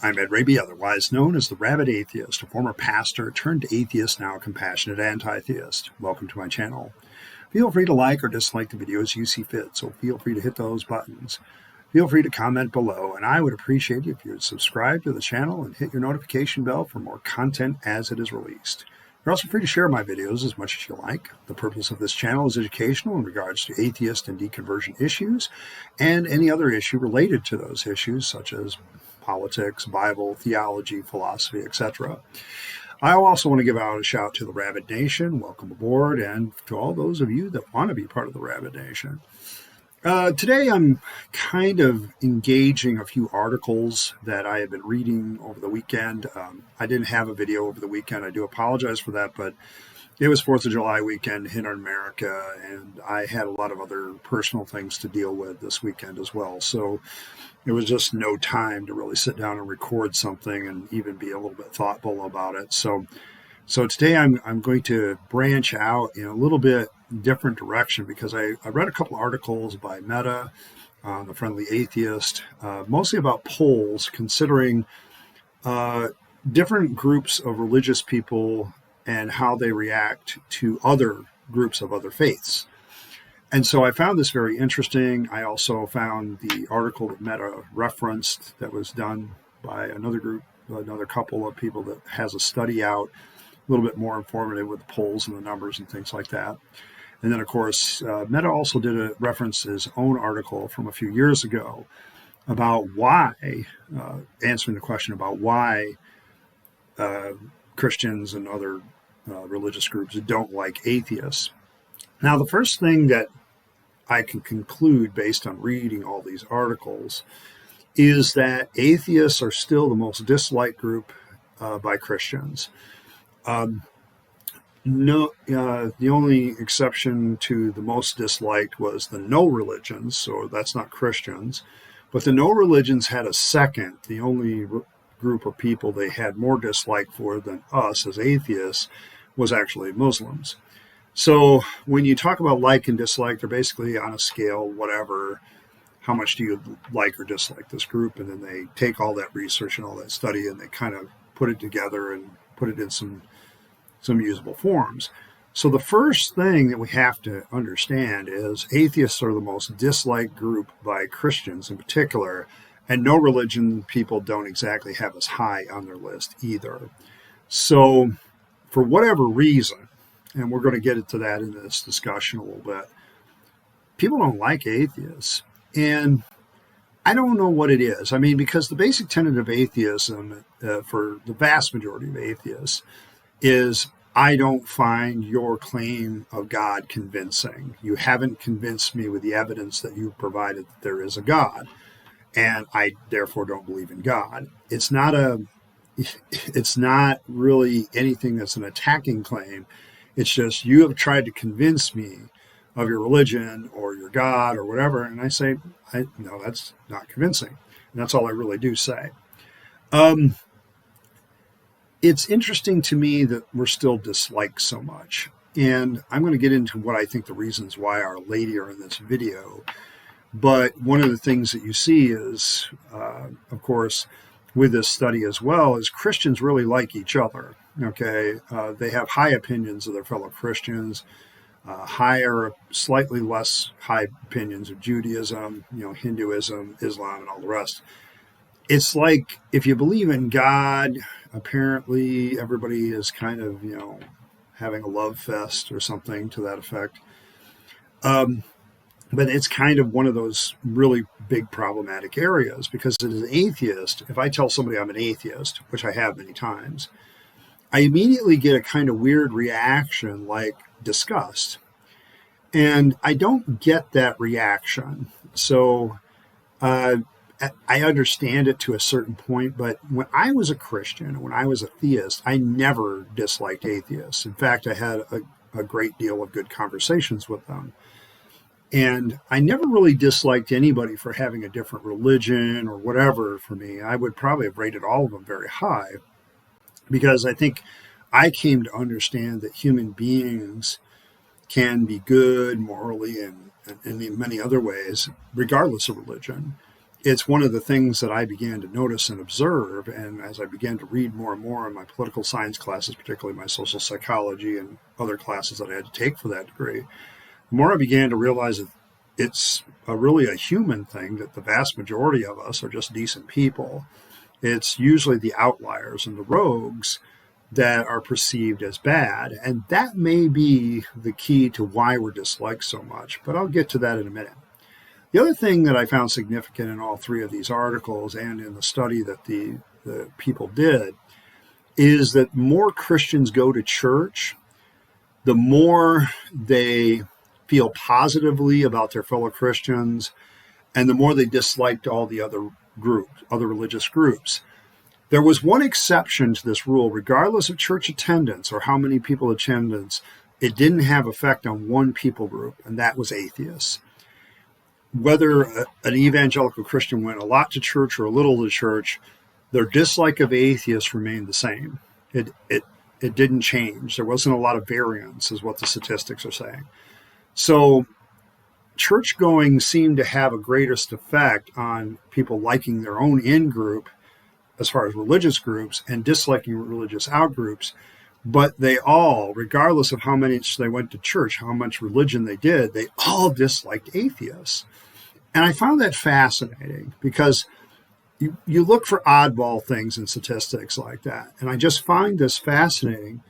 I'm Ed Rabyd, otherwise known as the Rabyd Atheist, a former pastor turned atheist, now a compassionate anti-theist. Welcome to my channel. Feel free to like or dislike the video as you see fit, so feel free to hit those buttons. Feel free to comment below, and I would appreciate it if you would subscribe to the channel and hit your notification bell for more content as it is released. You're also free to share my videos as much as you like. The purpose of this channel is educational in regards to atheist and deconversion issues and any other issue related to those issues, such as politics, Bible, theology, philosophy, etc. I also want to give out a shout to the Rabyd Nation. Welcome aboard, and to all those of you that want to be part of the Rabyd Nation. Today I'm kind of engaging a few articles that I have been reading over the weekend. I didn't have a video over the weekend. I do apologize for that, but it was 4th of July weekend here in America, and I had a lot of other personal things to deal with this weekend as well. So it was just no time to really sit down and record something and even be a little bit thoughtful about it. So today I'm going to branch out in a little bit different direction, because I read a couple articles by Meta, the Friendly Atheist, mostly about polls considering different groups of religious people and how they react to other groups of other faiths. And so I found this very interesting. I also found the article that Meta referenced that was done by another group, another couple of people that has a study out, a little bit more informative with the polls and the numbers and things like that. And then, of course, Meta also did a reference his own article from a few years ago about why, answering the question about why Christians and other religious groups don't like atheists. Now, the first thing that I can conclude based on reading all these articles is that atheists are still the most disliked group by Christians. The only exception to the most disliked was the no religions, so that's not Christians. But the no religions had a second. The only group of people they had more dislike for than us as atheists was actually Muslims. So when you talk about like and dislike, they're basically on a scale, whatever, how much do you like or dislike this group? And then they take all that research and all that study and they kind of put it together and put it in some usable forms. So the first thing that we have to understand is atheists are the most disliked group by Christians in particular, and no religion people don't exactly have as high on their list either. So for whatever reason, and we're going to get into that in this discussion a little bit, people don't like atheists. And I don't know what it is. I mean, because the basic tenet of atheism for the vast majority of atheists is, I don't find your claim of God convincing. You haven't convinced me with the evidence that you've provided that there is a God, and I therefore don't believe in God. It's not really anything that's an attacking claim. It's just, you have tried to convince me of your religion or your God or whatever, and I say, no, that's not convincing. And that's all I really do say. It's interesting to me that we're still disliked so much. And I'm going to get into what I think the reasons why are later in this video. But one of the things that you see is, of course, with this study as well, is Christians really like each other. Okay, they have high opinions of their fellow Christians, higher, slightly less high opinions of Judaism, Hinduism, Islam, and all the rest. It's like, if you believe in God, apparently everybody is kind of, having a love fest or something to that effect. But it's kind of one of those really big problematic areas, because as an atheist, if I tell somebody I'm an atheist, which I have many times, I immediately get a kind of weird reaction like disgust. And I don't get that reaction. So I understand it to a certain point, but when I was a Christian, when I was a theist, I never disliked atheists. In fact, I had a great deal of good conversations with them. And I never really disliked anybody for having a different religion or whatever. For me, I would probably have rated all of them very high, because I think I came to understand that human beings can be good morally and in many other ways, regardless of religion. it's one of the things that I began to notice and observe. And as I began to read more and more in my political science classes, particularly my social psychology and other classes that I had to take for that degree, the more I began to realize that it's really a human thing, that the vast majority of us are just decent people. It's usually the outliers and the rogues that are perceived as bad. And that may be the key to why we're disliked so much. But I'll get to that in a minute. The other thing that I found significant in all three of these articles and in the study that the people did is that more Christians go to church, the more they feel positively about their fellow Christians, and the more they disliked all the other groups, other religious groups. There was one exception to this rule. Regardless of church attendance or how many people attendance, it didn't have effect on one people group, and that was atheists. Whether an evangelical Christian went a lot to church or a little to church, their dislike of atheists remained the same. It didn't change. There wasn't a lot of variance, is what the statistics are saying. So church going seemed to have a greatest effect on people liking their own in-group as far as religious groups and disliking religious out-groups. But they all, regardless of how much they went to church, how much religion they did, they all disliked atheists. And I found that fascinating because you look for oddball things in statistics like that. And I just find this fascinating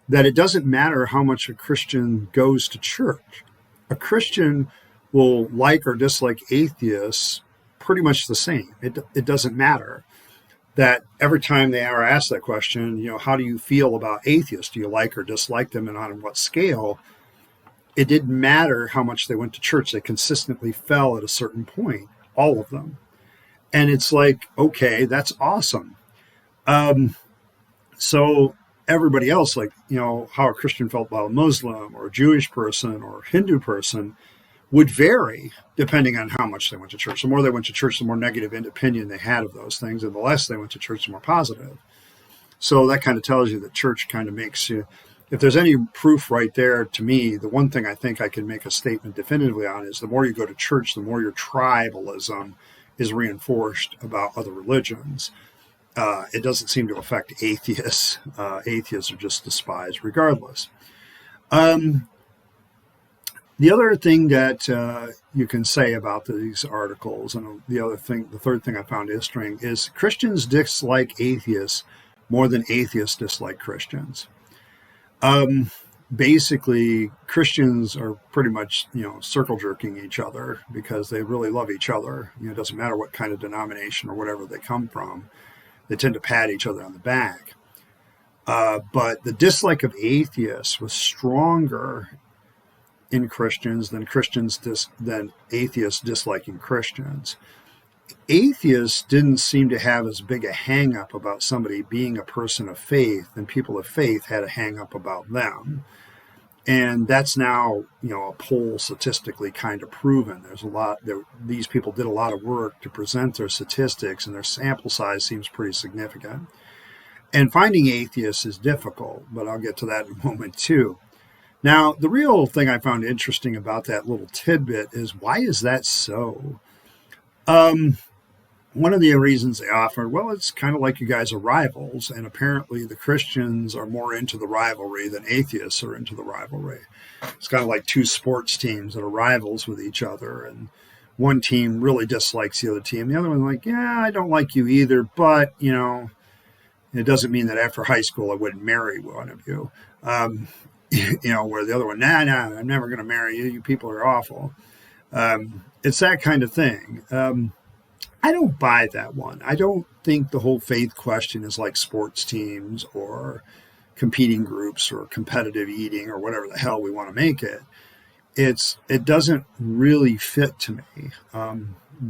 that it doesn't matter how much a Christian goes to church. A Christian will like or dislike atheists pretty much the same. It doesn't matter. That every time they are asked that question, how do you feel about atheists? Do you like or dislike them, and on what scale? It didn't matter how much they went to church. They consistently fell at a certain point, all of them. And it's like, okay, that's awesome. So everybody else, like, how a Christian felt about a Muslim or a Jewish person or a Hindu person would vary depending on how much they went to church. The more they went to church, the more negative opinion they had of those things, and the less they went to church, the more positive. So that kind of tells you that church kind of makes you, if there's any proof right there, to me, the one thing I think I can make a statement definitively on is the more you go to church, the more your tribalism is reinforced about other religions. It doesn't seem to affect atheists. Atheists are just despised regardless. The other thing that you can say about these articles, and the third thing I found interesting, is Christians dislike atheists more than atheists dislike Christians. Basically, Christians are pretty much, circle jerking each other because they really love each other. It doesn't matter what kind of denomination or whatever they come from. They tend to pat each other on the back. But the dislike of atheists was stronger in Christians than atheists disliking Christians. Atheists didn't seem to have as big a hang-up about somebody being a person of faith, and people of faith had a hang-up about them. And that's now, a poll statistically kind of proven. These people did a lot of work to present their statistics, and their sample size seems pretty significant. And finding atheists is difficult, but I'll get to that in a moment too. Now, the real thing I found interesting about that little tidbit is, why is that so? One of the reasons they offered, well, it's kind of like you guys are rivals, and apparently the Christians are more into the rivalry than atheists are into the rivalry. It's kind of like two sports teams that are rivals with each other, and one team really dislikes the other team. The other one's like, yeah, I don't like you either, but, it doesn't mean that after high school I wouldn't marry one of you. Where the other one, nah, I'm never going to marry you. You people are awful. It's that kind of thing. I don't buy that one. I don't think the whole faith question is like sports teams or competing groups or competitive eating or whatever the hell we want to make it. It doesn't really fit to me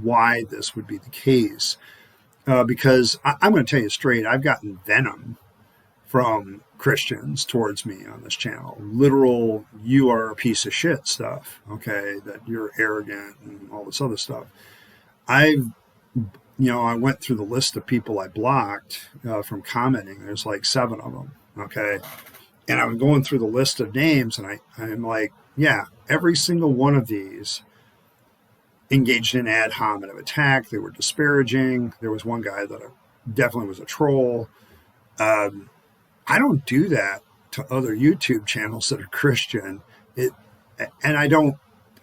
why this would be the case. Because I'm going to tell you straight, I've gotten venom from Christians towards me on this channel. Literal, you are a piece of shit stuff, okay, that you're arrogant and all this other stuff. I went through the list of people I blocked from commenting. There's like 7 of them, okay? And I'm going through the list of names, and I'm like, yeah, every single one of these engaged in ad hominem attack. They were disparaging. There was one guy that definitely was a troll. I don't do that to other YouTube channels that are Christian.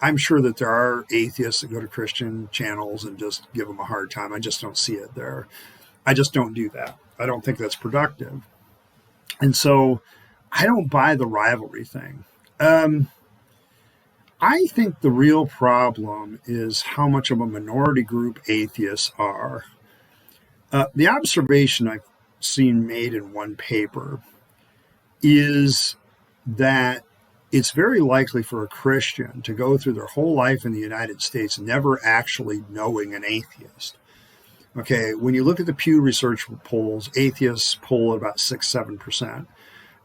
I'm sure that there are atheists that go to Christian channels and just give them a hard time. I just don't see it there. I just don't do that. I don't think that's productive. And so I don't buy the rivalry thing. I think the real problem is how much of a minority group atheists are. The observation I've seen made in one paper is that it's very likely for a Christian to go through their whole life in the United States never actually knowing an atheist. Okay, when you look at the Pew Research polls, atheists poll at about 6-7%.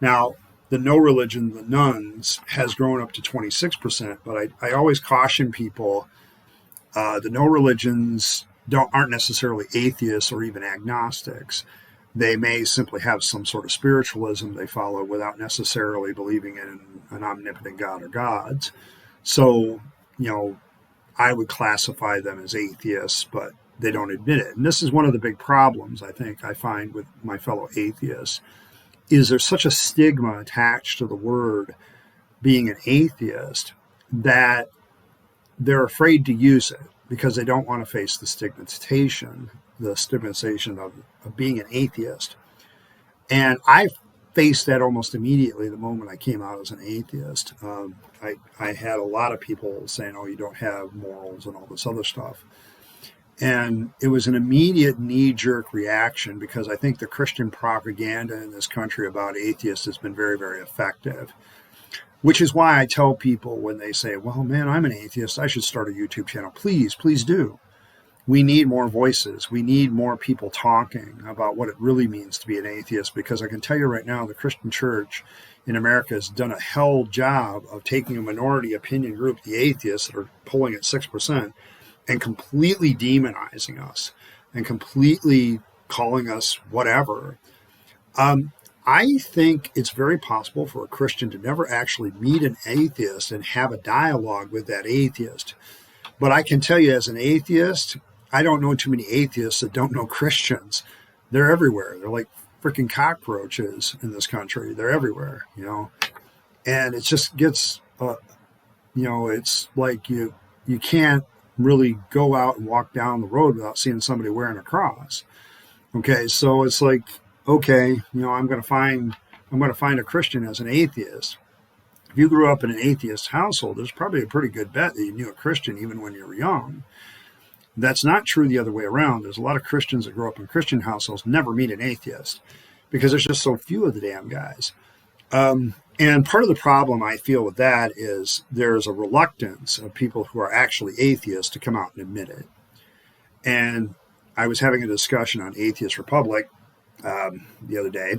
Now, the no religion, the nones, has grown up to 26%, but I always caution people, the no religions aren't necessarily atheists or even agnostics. They may simply have some sort of spiritualism they follow without necessarily believing in an omnipotent God or gods. So, I would classify them as atheists, but they don't admit it. And this is one of the big problems I find with my fellow atheists, is there's such a stigma attached to the word being an atheist that they're afraid to use it because they don't want to face the stigmatization of being an atheist. And I faced that almost immediately the moment I came out as an atheist. I had a lot of people saying, oh, you don't have morals and all this other stuff. And it was an immediate knee-jerk reaction because I think the Christian propaganda in this country about atheists has been very, very effective, which is why I tell people when they say, well, man, I'm an atheist, I should start a YouTube channel. Please, please do. We need more voices. We need more people talking about what it really means to be an atheist, because I can tell you right now, the Christian church in America has done a hell job of taking a minority opinion group, the atheists that are polling at 6%, and completely demonizing us and completely calling us whatever. I think it's very possible for a Christian to never actually meet an atheist and have a dialogue with that atheist. But I can tell you, as an atheist, I don't know too many atheists that don't know Christians. They're everywhere. They're like freaking cockroaches in this country. They're everywhere, And it just gets, it's like you can't really go out and walk down the road without seeing somebody wearing a cross. Okay, so it's like, okay, I'm going to find a Christian as an atheist. If you grew up in an atheist household, there's probably a pretty good bet that you knew a Christian even when you were young. That's not true the other way around. There's a lot of Christians that grow up in Christian households never meet an atheist because there's just so few of the damn guys. And part of the problem I feel with that is there's a reluctance of people who are actually atheists to come out and admit it. And I was having a discussion on Atheist Republic the other day,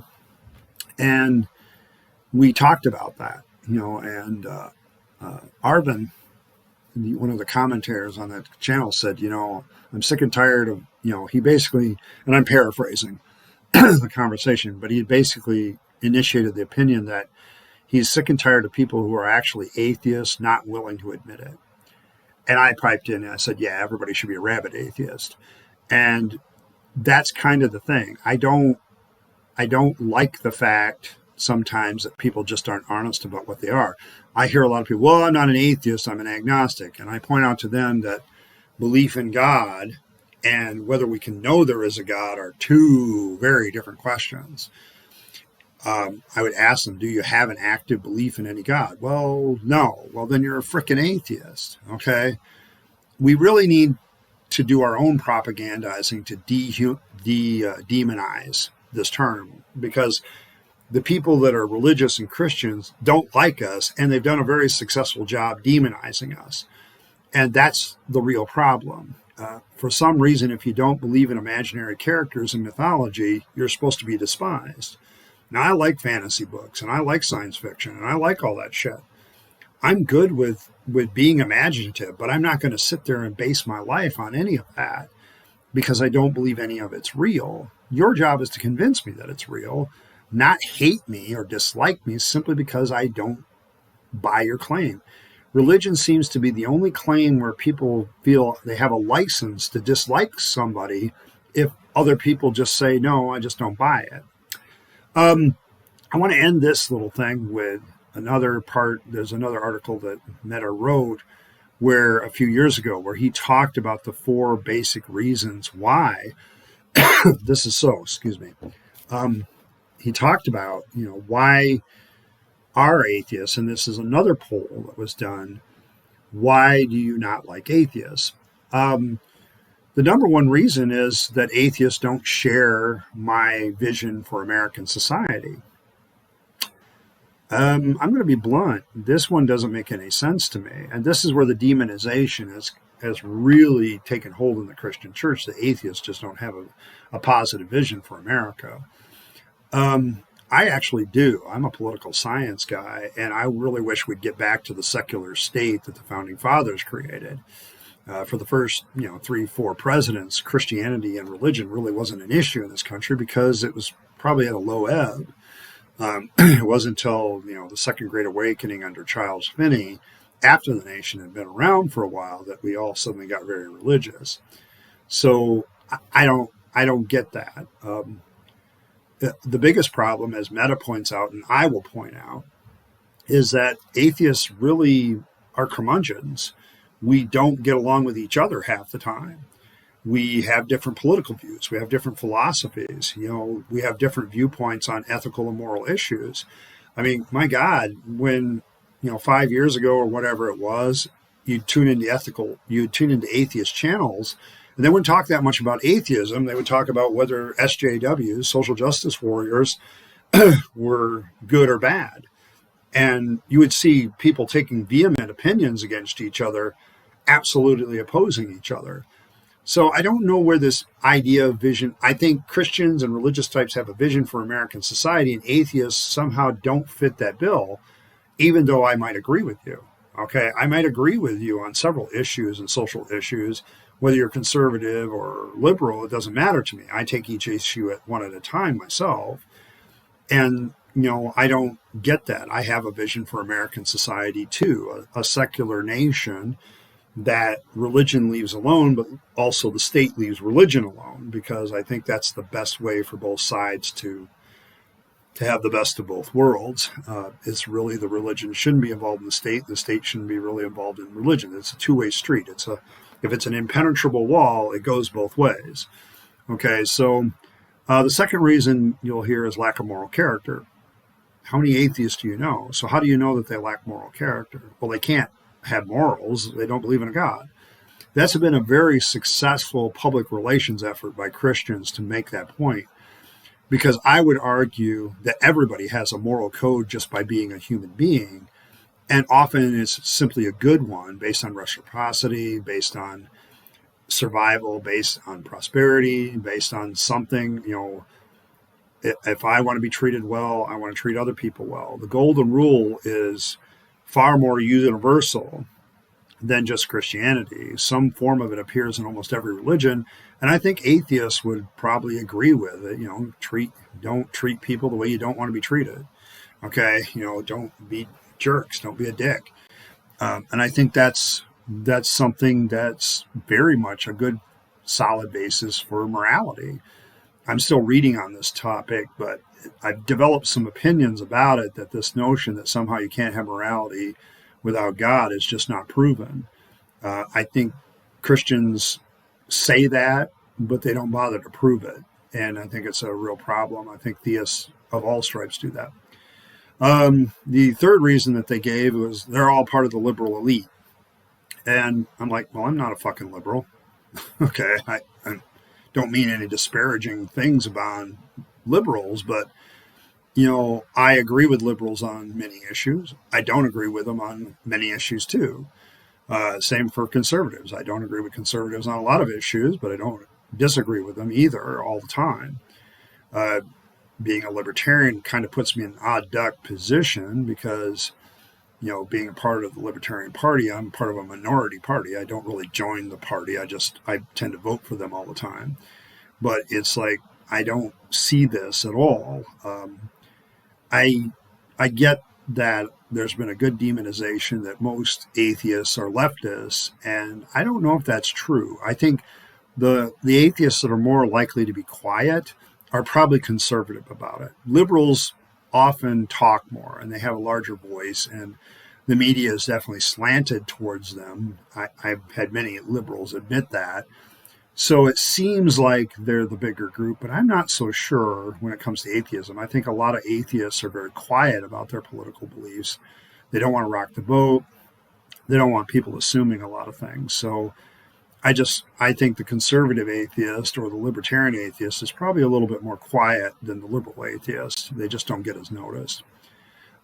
and we talked about that, and Arvin, one of the commentators on that channel, said, I'm sick and tired of, he basically, and I'm paraphrasing the conversation, but he basically initiated the opinion that he's sick and tired of people who are actually atheists not willing to admit it. And I piped in and I said, yeah, everybody should be a rabid atheist. And that's kind of the thing. I don't like the fact sometimes that people just aren't honest about what they are. I hear a lot of people, well, I'm not an atheist, I'm an agnostic. And I point out to them that belief in God and whether we can know there is a God are two very different questions. I would ask them, do you have an active belief in any God? Well, no. Well, then you're a freaking atheist, okay? We really need to do our own propagandizing to demonize this term, because the people that are religious and Christians don't like us, and they've done a very successful job demonizing us. And that's the real problem. For some reason, if you don't believe in imaginary characters in mythology, you're supposed to be despised. Now, I like fantasy books, and I like science fiction, and I like all that shit. I'm good with being imaginative, but I'm not going to sit there and base my life on any of that because I don't believe any of it's real. Your job is to convince me that it's real, not hate me or dislike me simply because I don't buy your claim. religion seems to be the only claim where people feel they have a license to dislike somebody if other people just say, no, I just don't buy it. I want to end this little thing with another part. There's another article that Meta wrote where a few years ago where he talked about the 4 basic reasons why this is so, excuse me. He talked about, why are atheists, and this is another poll that was done, why do you not like atheists? The number one reason is that atheists don't share my vision for American society. I'm going to be blunt. This one doesn't make any sense to me. And this is where the demonization has really taken hold in the Christian church. The atheists just don't have a positive vision for America. I actually do. I'm a political science guy, and I really wish we'd get back to the secular state that the Founding Fathers created. For the first, 3-4 presidents, Christianity and religion really wasn't an issue in this country because it was probably at a low ebb. It wasn't until, the Second Great Awakening under Charles Finney, after the nation had been around for a while, that we all suddenly got very religious. So I don't get that. The biggest problem, as Meta points out, and I will point out, is that atheists really are curmudgeons. We don't get along with each other half the time. We have different political views. We have different philosophies. We have different viewpoints on ethical and moral issues. I mean, my God, when, 5 years ago or whatever it was, you'd tune into atheist channels, and they wouldn't talk that much about atheism. They would talk about whether SJWs, social justice warriors, were good or bad. And you would see people taking vehement opinions against each other, absolutely opposing each other. So I don't know where this idea of vision, I think Christians and religious types have a vision for American society, and atheists somehow don't fit that bill, even though I might agree with you. Okay, I might agree with you on several issues and social issues, whether you're conservative or liberal, it doesn't matter to me. I take each issue one at a time myself. And, I don't get that. I have a vision for American society too, a secular nation that religion leaves alone, but also the state leaves religion alone, because I think that's the best way for both sides to have the best of both worlds. It's really the religion shouldn't be involved in the state shouldn't be really involved in religion. It's a two-way street. If it's an impenetrable wall, it goes both ways. Okay, so the second reason you'll hear is lack of moral character. How many atheists do you know? So how do you know that they lack moral character? Well, they can't have morals. They don't believe in a God. That's been a very successful public relations effort by Christians to make that point, because I would argue that everybody has a moral code just by being a human being, and often it's simply a good one based on reciprocity, based on survival, based on prosperity, based on something. If I want to be treated well, I want to treat other people well. The golden rule is far more universal than just Christianity. Some form of it appears in almost every religion, and I think atheists would probably agree with it. Don't treat people the way you don't want to be treated. Okay, don't be jerks, don't be a dick. And I think that's something that's very much a good, solid basis for morality. I'm still reading on this topic, but I've developed some opinions about it, that this notion that somehow you can't have morality without God is just not proven. I think Christians say that, but they don't bother to prove it. And I think it's a real problem. I think theists of all stripes do that. The third reason that they gave was they're all part of the liberal elite. And I'm like, well, I'm not a fucking liberal. Okay, I don't mean any disparaging things about liberals, but, I agree with liberals on many issues. I don't agree with them on many issues too. Same for conservatives. I don't agree with conservatives on a lot of issues, but I don't disagree with them either all the time. Being a libertarian kind of puts me in an odd duck position because, being a part of the Libertarian Party, I'm part of a minority party. I don't really join the party. I tend to vote for them all the time. But it's like, I don't see this at all. I get that there's been a good demonization that most atheists are leftists, and I don't know if that's true. I think the atheists that are more likely to be quiet are probably conservative about it. Liberals often talk more and they have a larger voice, and the media is definitely slanted towards them. I've had many liberals admit that. So it seems like they're the bigger group, but I'm not so sure when it comes to atheism. I think a lot of atheists are very quiet about their political beliefs. They don't want to rock the boat. They don't want people assuming a lot of things. So I think the conservative atheist or the libertarian atheist is probably a little bit more quiet than the liberal atheist. They just don't get as noticed.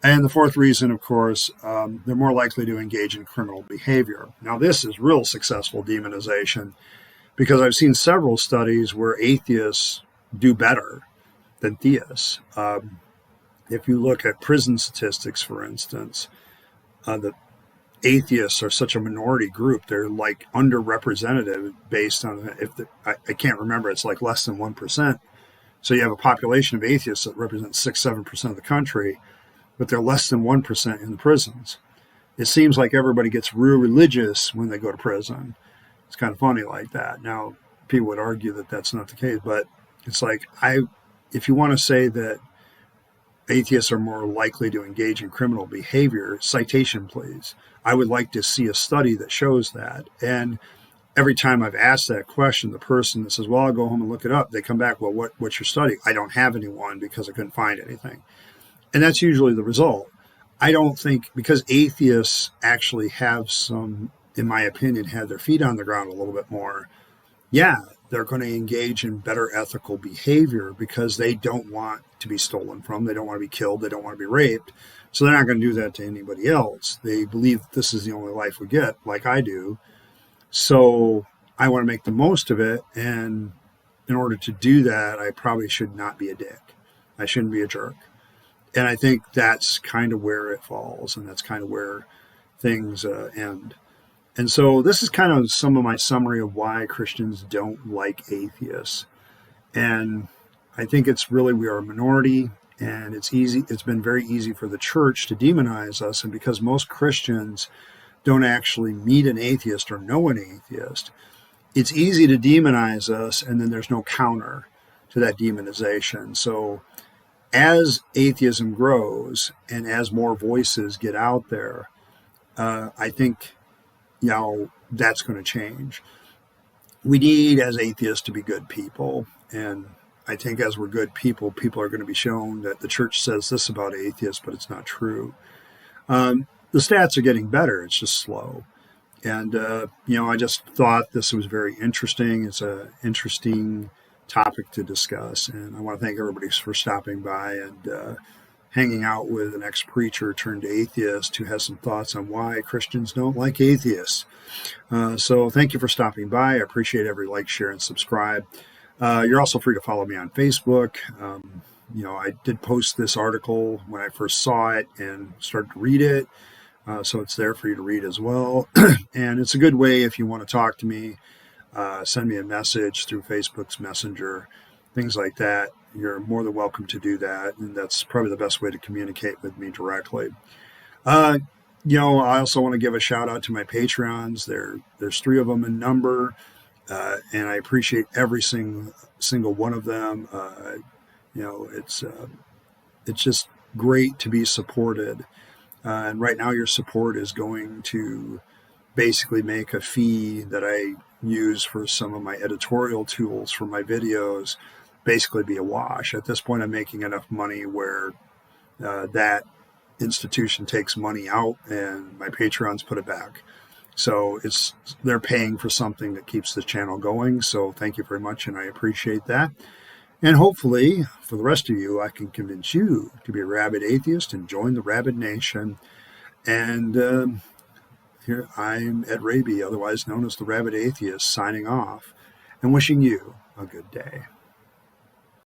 And the fourth reason, of course, they're more likely to engage in criminal behavior. Now, this is real successful demonization because I've seen several studies where atheists do better than theists. If you look at prison statistics, for instance, the atheists are such a minority group. They're like underrepresented based on I can't remember. It's like less than 1%. So you have a population of atheists that represents 6-7% of the country, but they're less than 1% in the prisons. It seems like everybody gets real religious when they go to prison. It's kind of funny like that. Now, people would argue that that's not the case, but it's like if you want to say that atheists are more likely to engage in criminal behavior, citation, please. I would like to see a study that shows that. And every time I've asked that question, the person that says, well, I'll go home and look it up, they come back, well, what's your study? I don't have anyone because I couldn't find anything. And that's usually the result. I don't think, because atheists actually have some, in my opinion, have their feet on the ground a little bit more. Yeah, they're going to engage in better ethical behavior because they don't want to be stolen from. They don't want to be killed. They don't want to be raped. So they're not going to do that to anybody else. They believe this is the only life we get, like I do. So I want to make the most of it. And in order to do that, I probably should not be a dick. I shouldn't be a jerk. And I think that's kind of where it falls. And that's kind of where things end. And so this is kind of some of my summary of why Christians don't like atheists. And I think it's really, we are a minority, and it's been very easy for the church to demonize us. And because most Christians don't actually meet an atheist or know an atheist, it's easy to demonize us, and then there's no counter to that demonization. So as atheism grows and as more voices get out there, I think that's going to change. We need, as atheists, to be good people. And I think as we're good people, people are going to be shown that the church says this about atheists, but it's not true. The stats are getting better. It's just slow. And, I just thought this was very interesting. It's an interesting topic to discuss. And I want to thank everybody for stopping by and hanging out with an ex-preacher turned atheist who has some thoughts on why Christians don't like atheists. So thank you for stopping by. I appreciate every like, share, and subscribe. You're also free to follow me on Facebook. I did post this article when I first saw it and started to read it. So it's there for you to read as well. And it's a good way if you want to talk to me, send me a message through Facebook's Messenger, things like that. You're more than welcome to do that. And that's probably the best way to communicate with me directly. I also want to give a shout out to my Patreons. There's 3 of them in number. And I appreciate every single one of them. It's just great to be supported. And right now your support is going to basically make a fee that I use for some of my editorial tools for my videos basically be a wash. At this point, I'm making enough money where that institution takes money out and my Patreons put it back. So they're paying for something that keeps the channel going. So thank you very much, and I appreciate that. And hopefully, for the rest of you, I can convince you to be a rabid atheist and join the Rabyd Nation. And here I'm Ed Rabyd, otherwise known as the Rabid Atheist, signing off and wishing you a good day.